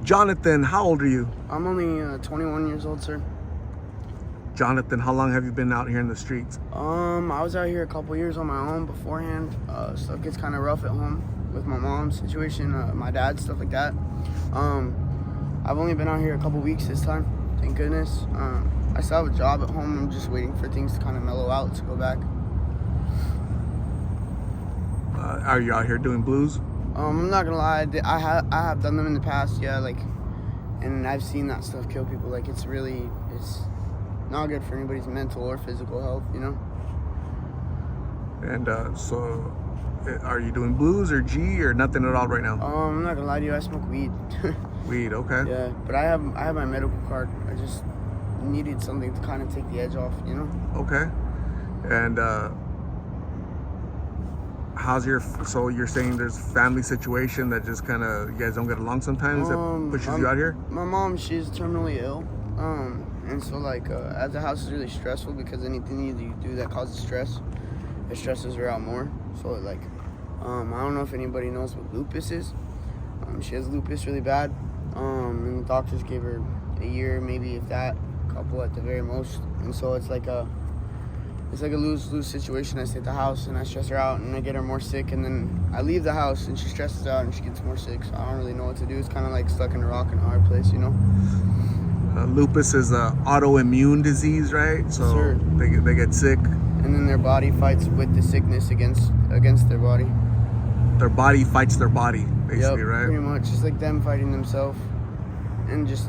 Jonathan, how old are you? I'm only 21 years old, sir. Jonathan, how long have you been out here in the streets? I was out here a couple years on my own beforehand. Stuff gets kind of rough at home with my mom's situation, my dad, stuff like that. I've only been out here a couple weeks this time, thank goodness. I still have a job at home. I'm just waiting for things to kind of mellow out to go back. Are you out here doing blues? I'm not gonna lie, I have done them in the past, yeah, like, and I've seen that stuff kill people. Like, it's not good for anybody's mental or physical health, you know? And so, are you doing blues or G or nothing at all right now? I'm not gonna lie to you, I smoke weed. Weed, okay. Yeah, but I have my medical card. I just needed something to kind of take the edge off, you know? Okay. And so you're saying there's family situation that just kind of, you guys don't get along sometimes that pushes you out here? My mom, she's terminally ill. And so, like, at the house is really stressful because anything you do that causes stress, it stresses her out more. So, like, I don't know if anybody knows what lupus is. She has lupus really bad. And the doctors gave her a year, maybe if that, a couple at the very most. And so it's like a lose-lose situation. I stay at the house and I stress her out and I get her more sick, and then I leave the house and she stresses out and she gets more sick. So I don't really know what to do. It's kind of like stuck in a rock and a hard place, you know? Lupus is an autoimmune disease, right? So sure. they get sick. And then their body fights with the sickness against their body. Their body fights their body, basically, yep, right? Pretty much. It's like them fighting themselves and just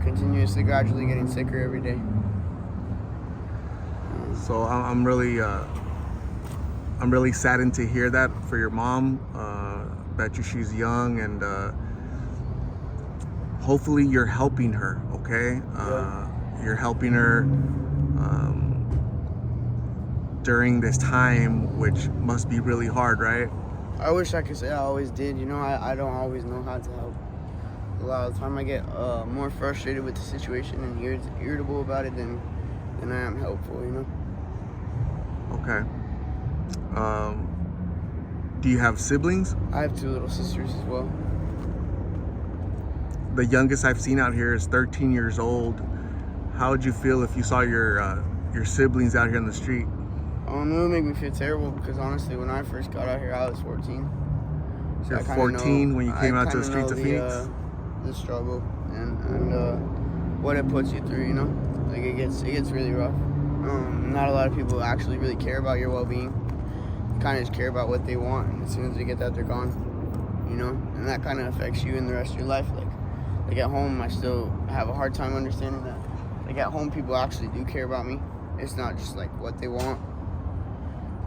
continuously, gradually getting sicker every day. So I'm really saddened to hear that for your mom. Bet you she's young, and hopefully you're helping her, okay? Yeah. You're helping her during this time, which must be really hard, right? I wish I could say I always did. You know, I don't always know how to help. A lot of the time I get more frustrated with the situation and irritable about it than I am helpful, you know? Okay. Do you have siblings? I have 2 little sisters as well. The youngest I've seen out here is 13 years old. How would you feel if you saw your siblings out here in the street? It would make me feel terrible because honestly, when I first got out here, I was 14. So you're 14 when you came out to the streets of Phoenix? The struggle and what it puts you through, you know? Like, it gets really rough. Not a lot of people actually really care about your well-being. They kind of just care about what they want, and as soon as they get that, they're gone, you know? And that kind of affects you in the rest of your life. Like at home, I still have a hard time understanding that. Like, at home, people actually do care about me. It's not just like what they want.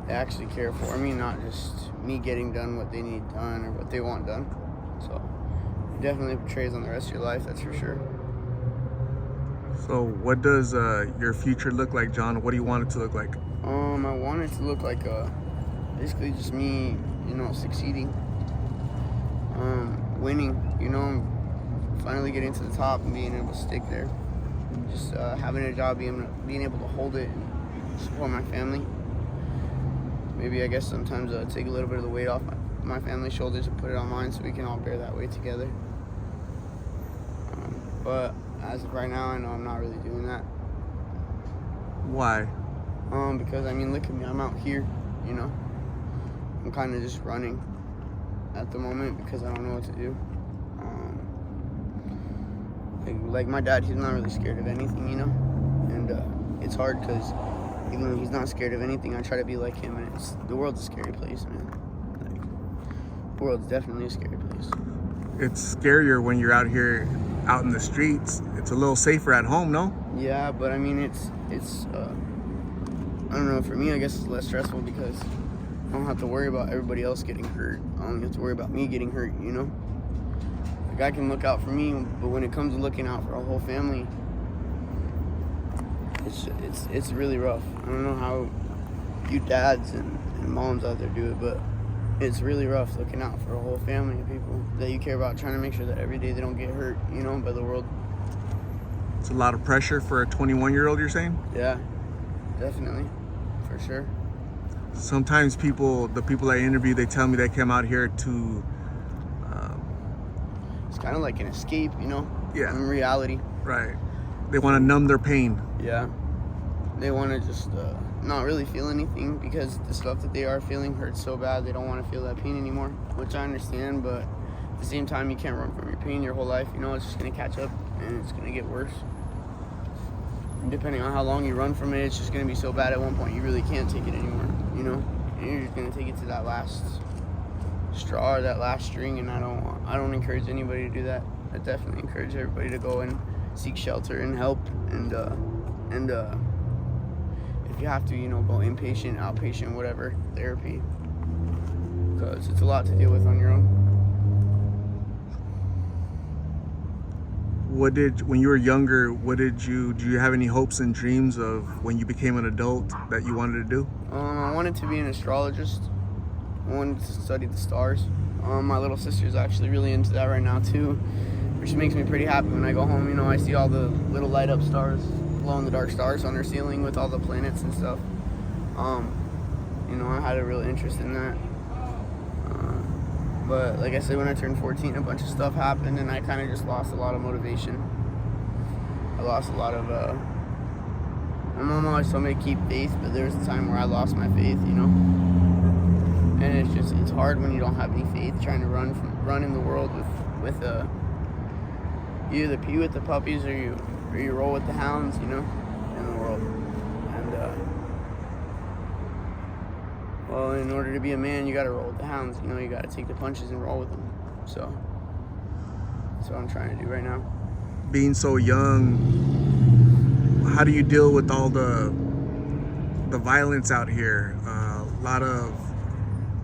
They actually care for me, not just me getting done what they need done or what they want done. So it definitely portrays on the rest of your life, that's for sure. So what does your future look like, John? What do you want it to look like? I want it to look like basically just me, you know, succeeding, winning, you know, finally getting to the top and being able to stick there. Just having a job, being able to hold it and support my family. Maybe, I guess, sometimes take a little bit of the weight off my family's shoulders and put it on mine so we can all bear that weight together. But as of right now, I know I'm not really doing that. Why? Because, I mean, look at me. I'm out here, you know. I'm kind of just running at the moment because I don't know what to do. Like my dad, he's not really scared of anything, you know. And it's hard because even though he's not scared of anything, I try to be like him, and the world's a scary place, man. Like, the world's definitely a scary place. It's scarier when you're out here, out in the streets. It's a little safer at home, no? Yeah, but I mean, it's I don't know, for me, I guess it's less stressful because I don't have to worry about everybody else getting hurt. I only have to worry about me getting hurt, you know? Like, I can look out for me, but when it comes to looking out for a whole family, it's really rough. I don't know how you dads and moms out there do it, but it's really rough looking out for a whole family of people that you care about, trying to make sure that every day they don't get hurt, you know, by the world. It's a lot of pressure for a 21-year-old, you're saying? Yeah, definitely, for sure. Sometimes the people I interview, they tell me they came out here to it's kind of like an escape, you know, Yeah. from reality. Right. They want to numb their pain. Yeah. They want to just not really feel anything because the stuff that they are feeling hurts so bad they don't want to feel that pain anymore, which I understand, but at the same time, you can't run from your pain your whole life. You know, it's just going to catch up and it's going to get worse. And depending on how long you run from it, it's just going to be so bad at one point you really can't take it anymore, you know? And you're just going to take it to that last straw or that last string, and I don't encourage anybody to do that. I definitely encourage everybody to go and seek shelter and help, and if you have to, you know, go inpatient, outpatient, whatever, therapy, because it's a lot to deal with on your own. When you were younger, do you have any hopes and dreams of when you became an adult that you wanted to do? I wanted to be an astrologist. I wanted to study the stars. My little sister's actually really into that right now too, which makes me pretty happy when I go home. You know, I see all the little light up stars, glow in the dark stars on her ceiling with all the planets and stuff. You know, I had a real interest in that. But like I said, when I turned 14, a bunch of stuff happened, and I kind of just lost a lot of motivation. I lost a lot of. My mom always told me to keep faith, but there was a time where I lost my faith, you know. And it's hard when you don't have any faith, trying to run in the world with you either pee with the puppies or you roll with the hounds, you know, in the world. And well, in order to be a man, you got to roll with the hounds. You know, you got to take the punches and roll with them. So that's what I'm trying to do right now. Being so young, how do you deal with all the violence out here? A lot of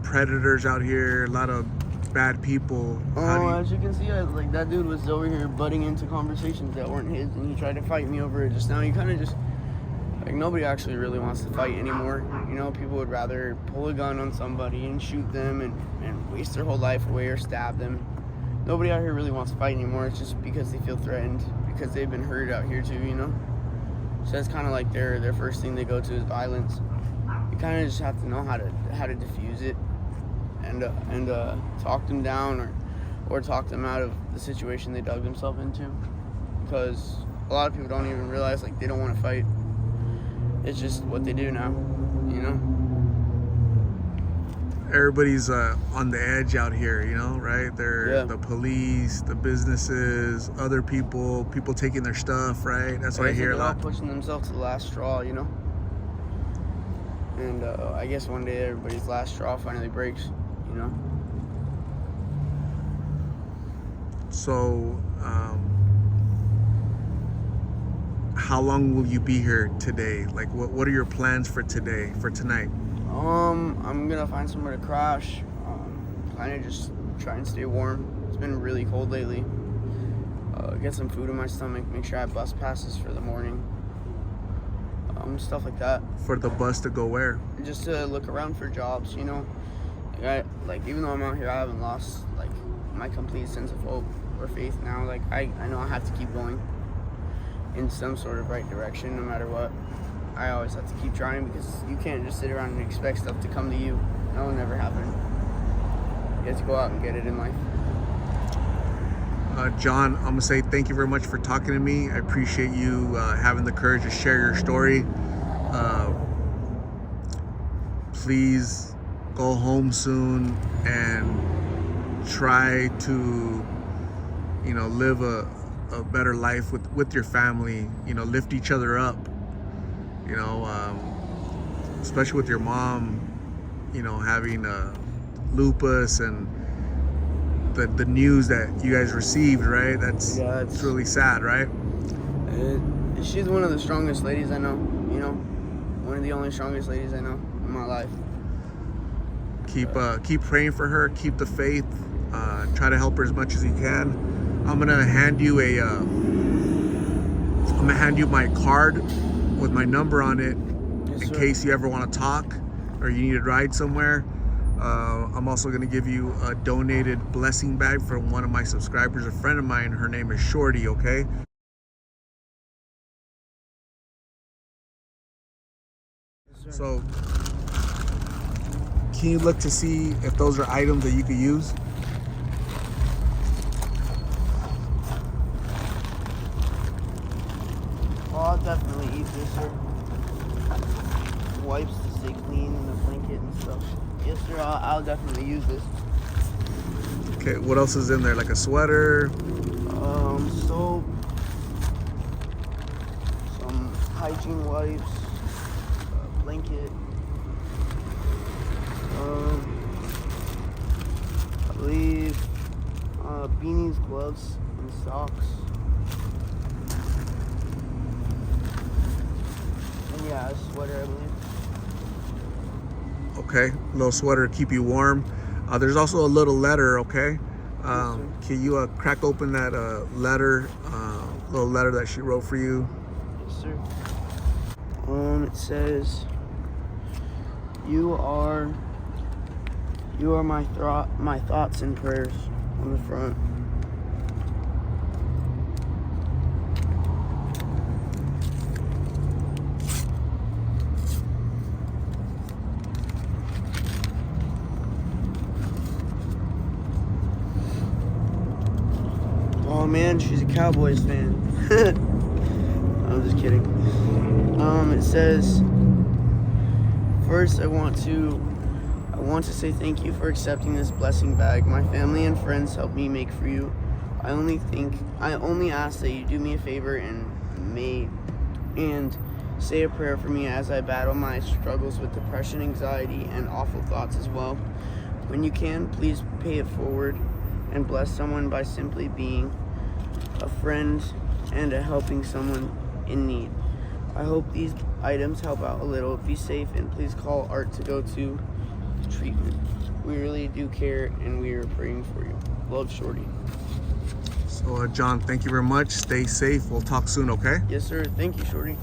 predators out here, a lot of bad people. As you can see, like that dude was over here butting into conversations that weren't his, and he tried to fight me over it just now. You kind of just, like, nobody actually really wants to fight anymore. You know, people would rather pull a gun on somebody and shoot them and waste their whole life away or stab them. Nobody out here really wants to fight anymore. It's just because they feel threatened, because they've been hurt out here too, you know? So that's kind of like their first thing they go to is violence. You kind of just have to know how to diffuse it and talk them down or talk them out of the situation they dug themselves into. Because a lot of people don't even realize, like, they don't want to fight. It's just what they do now, you know? Everybody's on the edge out here, you know, right? The police, the businesses, other people taking their stuff, right? That's what I hear a lot. They're all pushing themselves to the last straw, you know? And I guess one day everybody's last straw finally breaks, you know? So, how long will you be here today? Like, what are your plans for today, for tonight? I'm gonna find somewhere to crash. Kind of just try and stay warm. It's been really cold lately. Get some food in my stomach. Make sure I have bus passes for the morning. Stuff like that. For the bus to go where? Just to look around for jobs, you know. Like even though I'm out here, I haven't lost like my complete sense of hope or faith now. Like I know I have to keep going in some sort of right direction, no matter what. I always have to keep trying, because you can't just sit around and expect stuff to come to you. That will never happen. You have to go out and get it in life. John, I'm gonna say thank you very much for talking to me. I appreciate you having the courage to share your story. Please go home soon and try to, you know, live a better life with your family. You know, lift each other up. You know, especially with your mom, you know, having lupus and the news that you guys received, right? It's really sad, right? She's one of the strongest ladies I know, you know, one of the only strongest ladies I know in my life. Keep praying for her, keep the faith, try to help her as much as you can. I'm gonna hand you my card with my number on it, in case you ever want to talk or you need a ride somewhere. I'm also going to give you a donated blessing bag from one of my subscribers, a friend of mine. Her name is Shorty, okay? Yes, so, can you look to see if those are items that you could use? Yes, sir. Wipes to stay clean and a blanket and stuff. Yes, sir. I'll definitely use this. Okay, what else is in there? Like a sweater? Soap, some hygiene wipes, a blanket, I believe beanies, gloves, and socks. And yeah, a sweater, I believe. Okay, a little sweater to keep you warm. There's also a little letter, okay? Can you crack open that letter, little letter that she wrote for you? Yes, sir. It says, you are my thoughts and prayers on the front. Oh man, she's a Cowboys fan. I'm just kidding. It says, first I want to say thank you for accepting this blessing bag. My family and friends helped me make for you. I only ask that you do me a favor and say a prayer for me as I battle my struggles with depression, anxiety, and awful thoughts as well. When you can, please pay it forward and bless someone by simply being a friend and helping someone in need. I hope these items help out a little. Be safe and please call Art to go to treatment. We really do care and we are praying for you. Love, Shorty. So John, thank you very much. Stay safe. We'll talk soon, okay? Yes, sir. Thank you, Shorty.